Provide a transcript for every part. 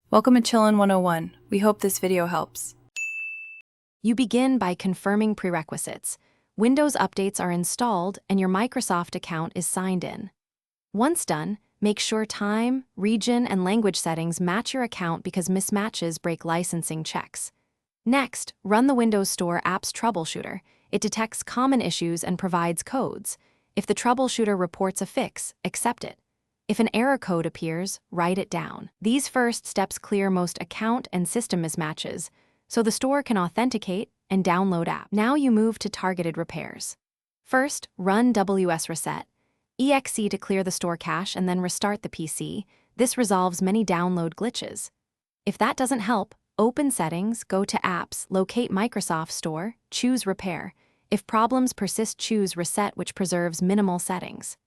Welcome to Chillin' 101. We hope this video helps. You begin by confirming prerequisites. Windows updates are installed and your Microsoft account is signed in. Once done, make sure time, region, and language settings match your account because mismatches break licensing checks. Next, run the Windows Store app's troubleshooter. It detects common issues and provides codes. If the troubleshooter reports a fix, accept it. If an error code appears, write it down. These first steps clear most account and system mismatches, so the store can authenticate and download app. Now you move to targeted repairs. First, run WS Reset, exe to clear the store cache and then restart the PC. This resolves many download glitches. If that doesn't help, open Settings, go to Apps, locate Microsoft Store, choose Repair. If problems persist, choose Reset, which preserves minimal settings.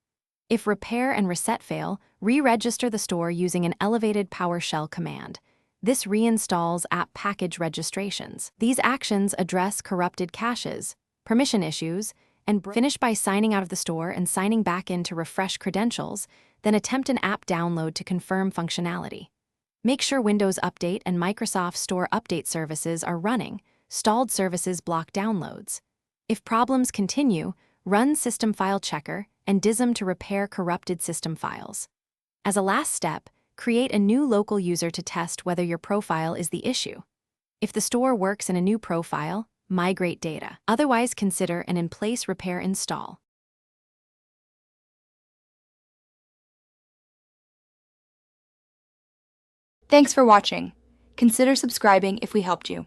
If repair and reset fail, re-register the store using an elevated PowerShell command. This reinstalls app package registrations. These actions address corrupted caches, permission issues, and finish by signing out of the store and signing back in to refresh credentials, then attempt an app download to confirm functionality. Make sure Windows Update and Microsoft Store update services are running. Stalled services block downloads. If problems continue, run System File Checker and DISM to repair corrupted system files. As a last step, create a new local user to test whether your profile is the issue. If the store works in a new profile, migrate data. Otherwise, consider an in-place repair install. Thanks for watching. Consider subscribing if we helped you.